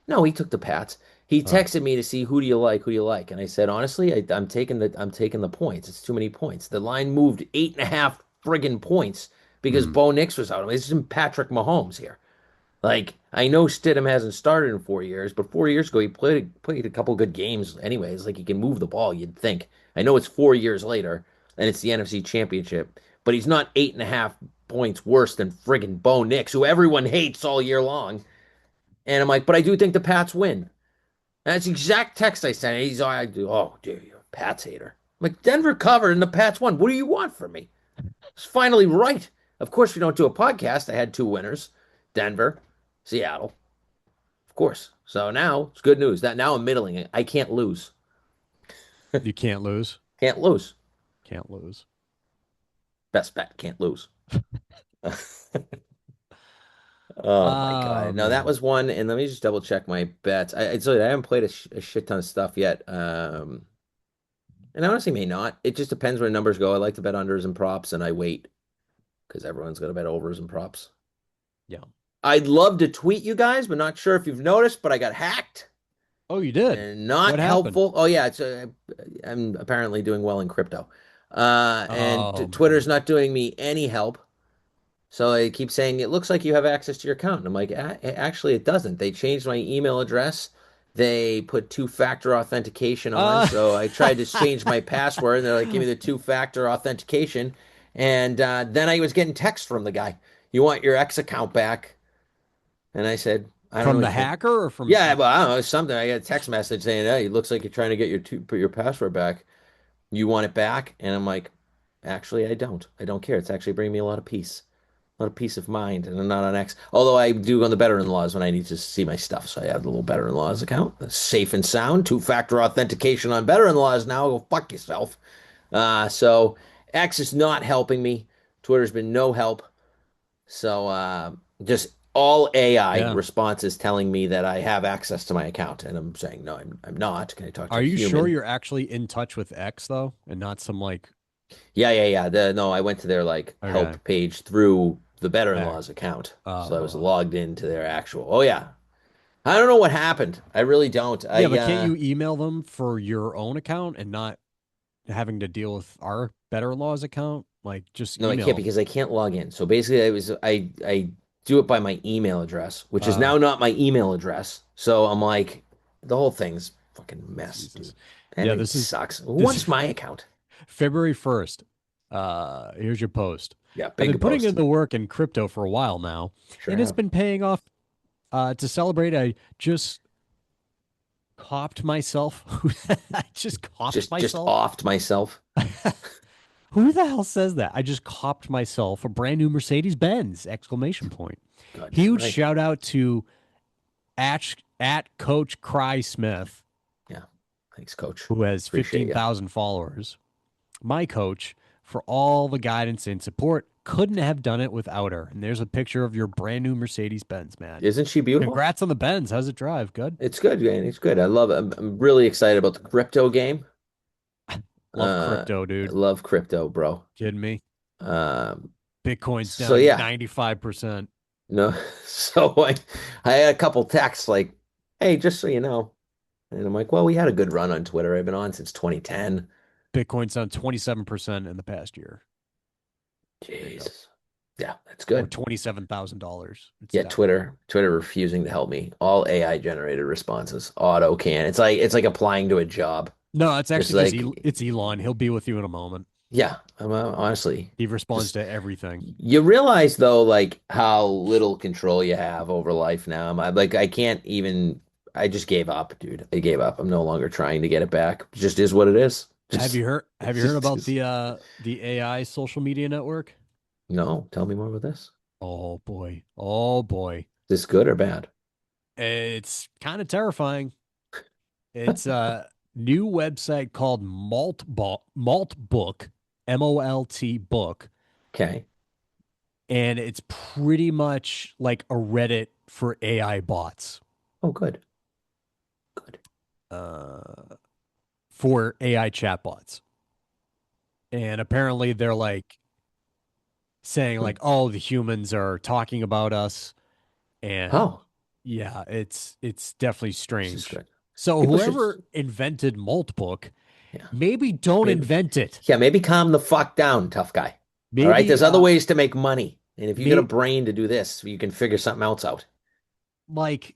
No, he took the Pats. He Oh. texted me to see who do you like, who do you like, and I said honestly, I'm taking the points. It's too many points. The line moved 8.5 friggin' points because Hmm. Bo Nix was out. I mean, this isn't Patrick Mahomes here. Like I know Stidham hasn't started in 4 years, but 4 years ago he played a couple good games. Anyways, like he can move the ball. You'd think. I know it's 4 years later, and it's the NFC Championship, but he's not 8.5 points worse than friggin' Bo Nix, who everyone hates all year long. And I'm like, but I do think the Pats win. That's the exact text I sent. He's oh, dude, you're a Pats hater. I'm like, Denver covered and the Pats won. What do you want from me? It's finally right. Of course, we don't do a podcast. I had two winners, Denver, Seattle, of course. So now it's good news. That now I'm middling it. I can't lose. You can't lose. Can't lose. Can't lose. Best bet. Can't lose. Oh my Oh God. No, that man. was one. And let me just double check my bets. I haven't played a shit ton of stuff yet. And I honestly may not. It just depends where numbers go. I like to bet unders and props, and I wait because everyone's going to bet overs and props. Yeah. I'd love to tweet you guys, but not sure if you've noticed, but I got hacked Oh, you did. and What not happened? helpful. Oh yeah, I'm apparently doing well in crypto. And Oh Twitter's man. not doing me any help. So they keep saying it looks like you have access to your account. And I'm like, Actually, it doesn't. They changed my email address. They put two-factor authentication on. Uh, So I tried to change my password, and they're like, give me the two-factor authentication. And then I was getting text from the guy. You want your X account back? And I said, I don't from know. the hacker or from Yeah, well, I don't know. Something. I got a text message saying, hey, it looks like you're trying to get put your password back. You want it back? And I'm like, actually, I don't. I don't care. It's actually bringing me a lot of peace, a lot of peace of mind, and I'm not on X. Although I do on the better-in-laws when I need to see my stuff. So I have the little better-in-laws account. That's safe and sound. Two-factor authentication on better-in-laws now. Go fuck yourself. So X is not helping me. Twitter's been no help. So just all AI yeah. responses telling me that I have access to my account, and I'm saying no, I'm not. Can I talk to Are a you sure human? you're actually in touch with X though, and not some like Yeah. No, I went to their like okay help page through the X? better-in-laws account, so I was Uh, logged into their actual. Oh yeah, I don't know what happened. I really don't. yeah, but can't you email them for your own account and not having to deal with our Better Laws account? Like just No, I can't email. because I can't log in. So basically, I do it by my email address, which is Uh, now not my email address. So I'm like, the whole thing's fucking mess, Jesus. dude. And Yeah, it this is sucks. Who this wants my account? February 1st. Here's your post. Yeah, I've been big putting in post. the work in crypto for a while now, Sure and it's have. been paying off. To celebrate, I just copped myself. I just copped Just myself. offed myself. Who the hell says that? I just copped myself a brand new Mercedes Benz! Exclamation point. Good. Huge Right. shout out to at Coach Cry Smith, Yeah. Thanks, coach. who has Appreciate you. 15,000 followers. My coach, for all the guidance and support. Couldn't have done it without her. And there's a picture of your brand new Mercedes Benz, Matt. Isn't she beautiful? Congrats on the Benz. How's it drive? Good. It's good, man. It's good. I love it. I'm really excited about the crypto game. Love Uh, crypto, I dude. love crypto, bro. Kidding me? Um, Bitcoin's so down yeah, 95%. no. So I had a couple texts like, "Hey, just so you know," and I'm like, "Well, we had a good run on Twitter. I've been on since 2010." Bitcoin's down 27% in the past year. There you go. Jeez. Yeah, that's Or good. $27,000. It's Yeah, down. Twitter refusing to help me. All AI generated responses. Auto can. It's like applying to a job. No, it's It's actually just like, It's Elon. He'll be with you in a moment. yeah, honestly He responds just to everything. you realize though, like how little control you have over life now. Like I can't even. I just gave up, dude. I gave up. I'm no longer trying to get it back. It just is what it is. Just, it Have you heard just about is. the AI social media network? No, tell me more about this. Oh boy. Oh boy. Is this good or bad? It's kind of terrifying. It's a new website called Malt Book, MOLT book, Okay. and it's pretty much like a Reddit for AI bots. Oh, good. Good. Uh, for AI chatbots. And apparently they're like saying Hmm. like, "Oh, the humans are talking about us," and Oh, yeah, it's definitely this is strange. good. So People should. whoever invented Maltbook, Yeah. maybe don't Maybe. invent it. Yeah. Maybe calm the fuck down, tough guy. All right. Maybe There's other ways to make money, and if you got a me brain to do this, you can figure something else out. like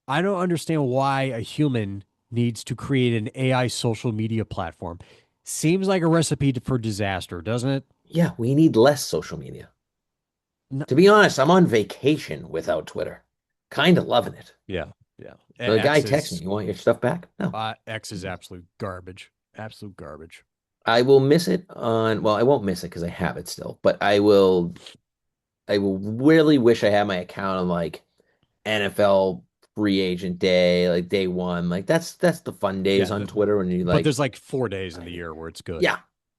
I don't understand why a human needs to create an AI social media platform. Seems like a recipe for disaster, doesn't it? Yeah, we need less social media. N- To be honest, I'm on vacation without Twitter. Kind of loving it. yeah, yeah. The guy texts me, "You want your stuff back?" No. X is absolute garbage. Absolute garbage. I will miss it on, well, I won't miss it because I have it still, but I will really wish I had my account on like NFL free agent day, like day one. Like that's the fun days Yeah, on Twitter when you but like, there's like 4 days in the I, year where it's good. yeah,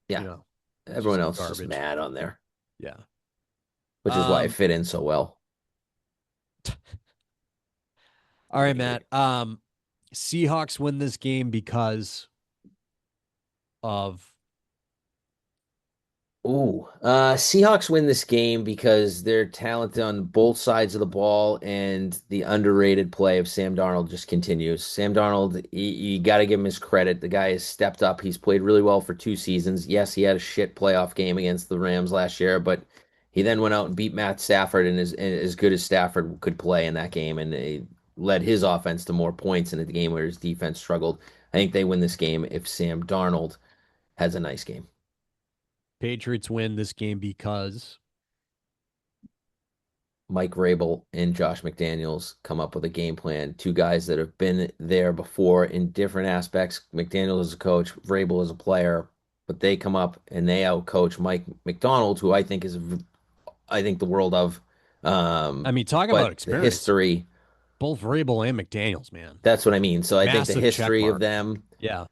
You yeah. know, it's Everyone just else is just garbage. mad on there, Yeah. which is why I Um. fit in so well. All right, Anyway, Matt. Seahawks win this game because of Seahawks win this game because they're talented on both sides of the ball, and the underrated play of Sam Darnold just continues. Sam Darnold, you got to give him his credit. The guy has stepped up. He's played really well for 2 seasons. Yes, he had a shit playoff game against the Rams last year, but he then went out and beat Matt Stafford, and as good as Stafford could play in that game, and he led his offense to more points in a game where his defense struggled. I think they win this game if Sam Darnold has a nice game. Patriots win this game because Mike Vrabel and Josh McDaniels come up with a game plan. Two guys that have been there before in different aspects. McDaniels as a coach, Vrabel as a player, but they come up and they outcoach Mike McDonald, who I think the world of. I mean, talk about But the experience. history, Both Vrabel and McDaniels, man. that's what I mean. So I think the Massive check history of mark. them, Yeah.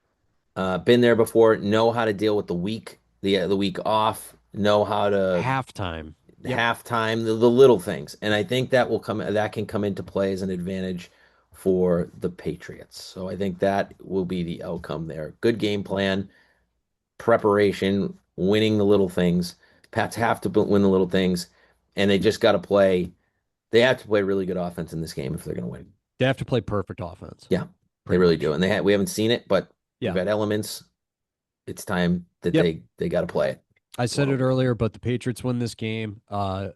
been there before, know how to deal with the week off, know how to Halftime. Yep. halftime, the little things. And I think that can come into play as an advantage for the Patriots. So I think that will be the outcome there. Good game plan, preparation, winning the little things. Pats have to win the little things, and they have to play really good offense in this game if they're going to win. They have to play perfect offense, Yeah, they pretty really do. much. And we haven't seen it, but we've Yeah. had elements. It's time that Yep. they got to play it I said it well. earlier, but the Patriots win this game on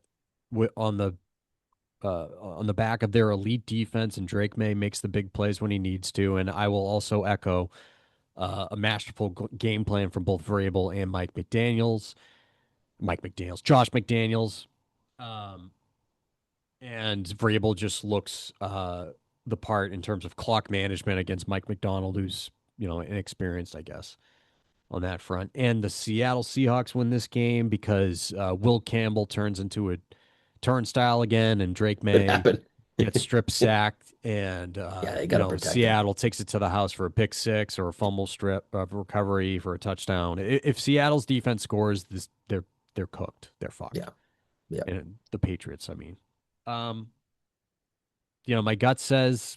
the back of their elite defense, and Drake May makes the big plays when he needs to. And I will also echo a masterful game plan from both Vrabel and Josh McDaniels. Um, and Vrabel just looks the part in terms of clock management against Mike McDonald, who's inexperienced, I guess, on that front. And the Seattle Seahawks win this game because Will Campbell turns into a turnstile again, and Drake Could May happen. gets strip sacked, and Yeah, they got to protect him. Seattle takes it to the house for a pick six or a fumble strip recovery for a touchdown. If Seattle's defense scores, they're cooked. They're fucked. Yeah, yeah. And the Patriots, I mean, um, my gut says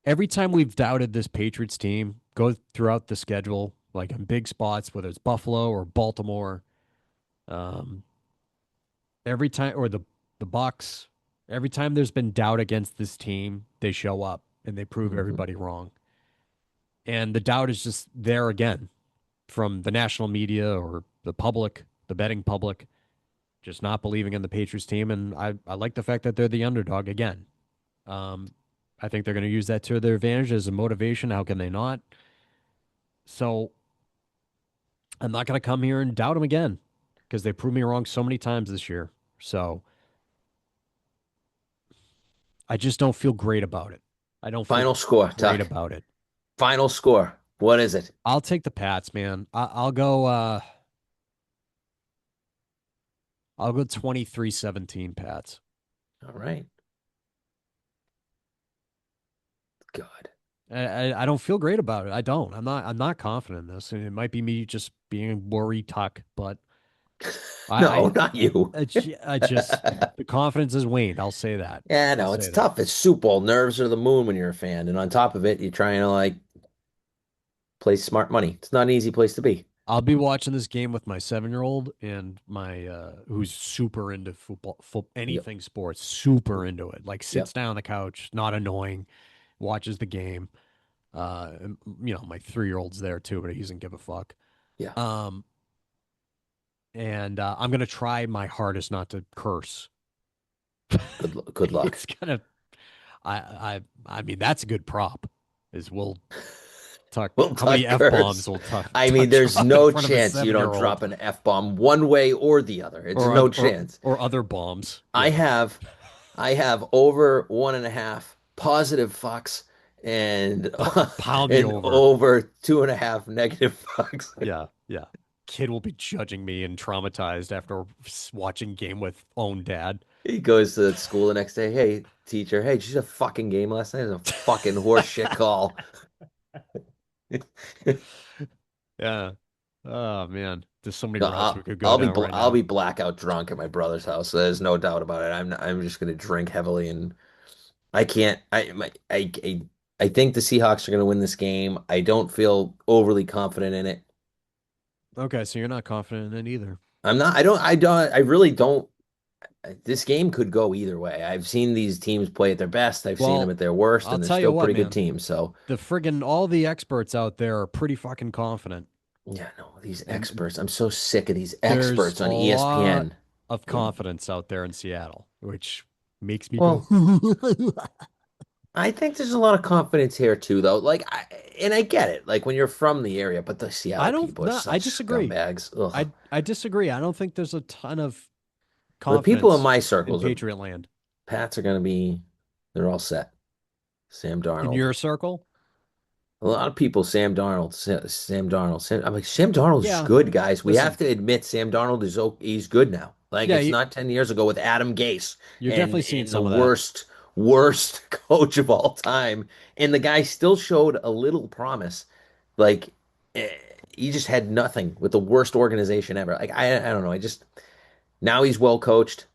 every time we've doubted this Patriots team, go throughout the schedule, like in big spots, whether it's Buffalo or Baltimore, um, every time or the Bucks, every time there's been doubt against this team, they show up and they prove Hmm. everybody wrong. And the doubt is just there again from the national media or the public, the betting public, just not believing in the Patriots team. And I like the fact that they're the underdog again. Um, I think they're going to use that to their advantage as a motivation. How can they not? So I'm not going to come here and doubt them again because they proved me wrong so many times this year. So I just don't feel great about it. I don't feel Final score, great Tuck. about it. Final score. What is it? I'll take the Pats, man. I'll go. I'll go 23-17 Pats. All right. God. I don't feel great about it. I don't. I'm not confident in this, and it might be me just being worried tuck, but No, I not you. I just the confidence has waned. I'll say that. Yeah, I'll no, it's say that. tough. It's Super Bowl. Nerves are the moon when you're a fan. And on top of it, you're trying to like play smart money. It's not an easy place to be. I'll be watching this game with my 7-year-old and my who's super into Yep. anything sports, super into it. Like Yep. sits down on the couch, not annoying, watches the game. And, my 3-year-old's there too, but he doesn't give a fuck. Yeah. Um, and I'm gonna try my hardest not to curse. Good luck. It's gonna. I mean, that's a good prop. Is we'll talk. Will How many Tuck f bombs curse. will I Tuck mean, there's drop in no front of a chance you don't 7-year-old drop an F-bomb one way or the other. It's or no or chance. or other bombs? I Yeah, have I have over 1.5 positive fucks and pound the and over. over 2.5 negative fucks. Yeah, yeah. Kid will be judging me and traumatized after watching game with own dad. He goes to school the next day. Hey, teacher. Hey, did you see a fucking game last night? It was a fucking horse shit call. Yeah. Oh man, there's so many No, routes we could go down right I'll now. be blackout drunk at my brother's house. So there's no doubt about it. I'm just gonna drink heavily, and I can't. I think the Seahawks are gonna win this game. I don't feel overly confident in it. Okay, so you're not confident in it either. I'm not. I really don't. This game could go either way. I've seen these teams play at their best. I've seen them Well, at their worst, I'll and they're tell you still what, pretty good man. teams. So, The friggin' all the experts out there are pretty fucking confident. yeah, no, these And experts. I'm so sick of these there's experts a on lot ESPN. of Yeah. confidence out there in Seattle, which makes me go, Well, I think there's a lot of confidence here too, though. And I get it. Like when you're from the area, but the I Seattle don't people are I such disagree. scumbags. Ugh. I disagree. I don't think there's a ton of The people in confidence my in circles are Patriot land. Pats are going to be. They're all set. Sam In Darnold. your circle? A lot of people, Sam Darnold. I'm like, Sam Darnold's Yeah. good, guys. We have Listen, to admit Sam Darnold he's good now. Like yeah, it's not 10 years ago with Adam Gase you're and definitely seeing in the some of that. worst coach of all time. And the guy still showed a little promise. Like eh, he just had nothing with the worst organization ever. Like I don't know. I just now he's well coached.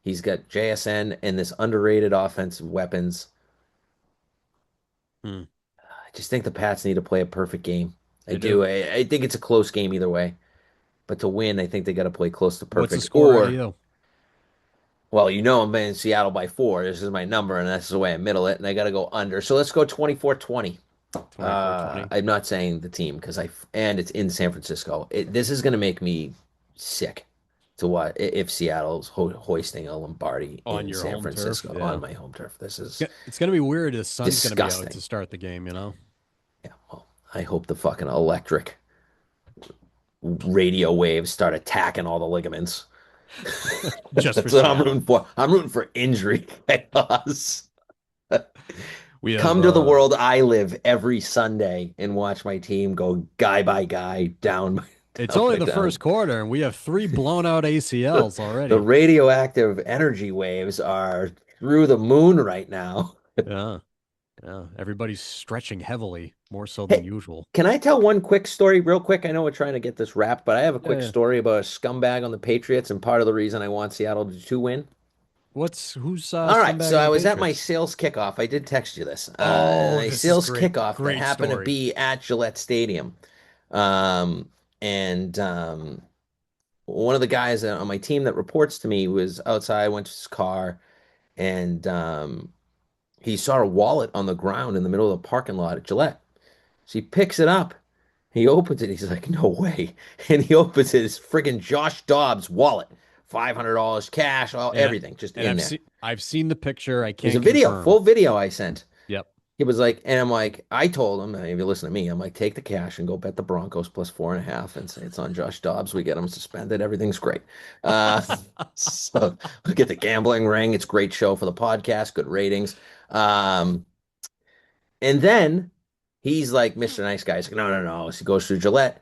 He's got JSN and this underrated offensive weapons. Hmm. I just think the Pats need to play a perfect game. I They do. do. I think it's a close game either way. But to win, I think they got to play close to What's the perfect. score out of Or, you? well, I'm in Seattle by 4. This is my number, and that's the way I middle it. And I got to go under. So let's go 24-20. 24-20. I'm not saying the team and it's in San Francisco. This is going to make me sick to what if Seattle's hoisting a Lombardi On in your San home turf. Francisco on Yeah. my home turf. This is It's going to be weird. The sun's going to be out to disgusting. start the game, you know? Yeah, well, I hope the fucking electric radio waves start attacking all the ligaments. Just for That's what I'm Seattle. rooting for. I'm rooting for injury chaos. We have Come to the world I live every Sunday and watch my team go guy by guy, it's down only by the down. first quarter and we have 3 blown out ACLs The already. radioactive energy waves are through the moon right now. Yeah. Yeah. Everybody's stretching heavily, more so than Hey, usual. can I tell one quick story real quick? I know we're trying to get this wrapped, but I have a Yeah, quick yeah. story about a scumbag on the Patriots and part of the reason I want Seattle to win. Who's All right, scumbag so on I the was at my Patriots? sales kickoff. I did text you this. Oh, My this is sales great. kickoff that Great happened to story. be at Gillette Stadium. And one of the guys on my team that reports to me was outside, went to his car, and he saw a wallet on the ground in the middle of the parking lot at Gillette. So he picks it up. He opens it. He's like, no way. And he opens it. It's friggin' Josh Dobbs' wallet. $500 cash, And everything just and in there. I've seen the picture. I There's a can't video, confirm. full video I sent. Yep. He was like, and I'm like, I told him, if you listen to me, I'm like, take the cash and go bet the Broncos plus 4.5 and say it's on Josh Dobbs. We get him suspended. Everything's great. Uh, so we get the gambling ring. It's a great show for the podcast, good ratings. Um, and then he's like, Mr. Nice Guy. He's like, no, no, no. So he goes through Gillette.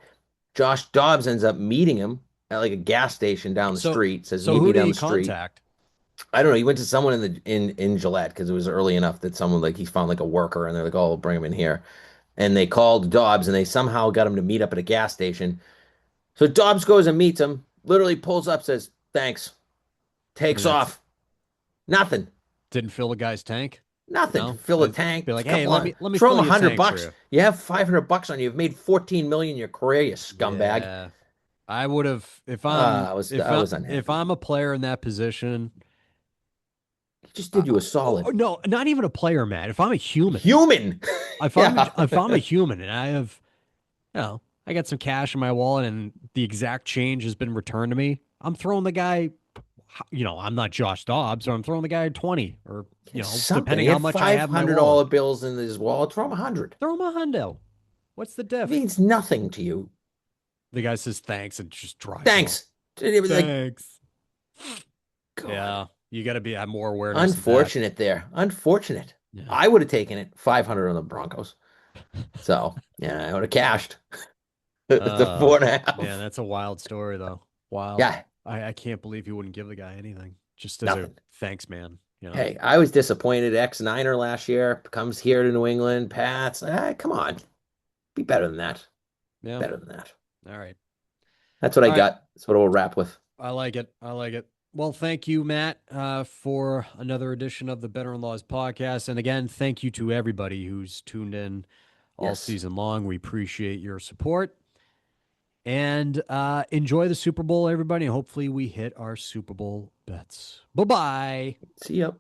Josh Dobbs ends up meeting him at like a gas station down the So street, says, so meet who me did down he the street. contact? I don't know. He went to someone in Gillette because it was early enough that someone like he found like a worker and they're like, "Oh, we'll bring him in here." And they called Dobbs and they somehow got him to meet up at a gas station. So Dobbs goes and meets him, literally pulls up, says, "Thanks," And takes that's off. Nothing, didn't fill the guy's tank? nothing. No? Fill a tank. Be like, A hey, couple on. let me Throw him fill a your hundred tank for bucks. you. You have 500 bucks on you. You've made 14 million in your career, you scumbag. Yeah. I would have I was if unhappy. I'm a player in that position. He just did you a solid. No, not even a player, man. If I'm a human, Human. Yeah. if I'm a human and I have, I got some cash in my wallet and the exact change has been returned to me, I'm throwing the guy. I'm not Josh Dobbs, so I'm throwing the guy 20 or Something. depending He how had much I five have in my hundred wallet, dollar bills in his wallet. Throw him 100. throw him a hundo. What's the It diff? means nothing to you. The guy says thanks and just drives off. Thanks. It was like, Thanks. God, Yeah, you got to have more awareness of that. unfortunate there. Unfortunate. Yeah. I would have taken it 500 on the Broncos. So, yeah, I would have cashed the Uh, four and a man, half. that's a wild story though. Wild. Yeah, I can't believe you wouldn't give the guy anything just as a nothing. thanks, man. Hey, I was disappointed. Ex-Niner last year comes here to New England. Pats. Come on. Be better than that. Yeah. Better than that. All right. That's what I All right. got. That's what we'll wrap with. I like it. I like it. Well, thank you, Matt, for another edition of the Better in Laws podcast. And again, thank you to everybody who's tuned in all Yes. season long. We appreciate your support. And enjoy the Super Bowl, everybody. Hopefully, we hit our Super Bowl bets. Bye bye. See ya.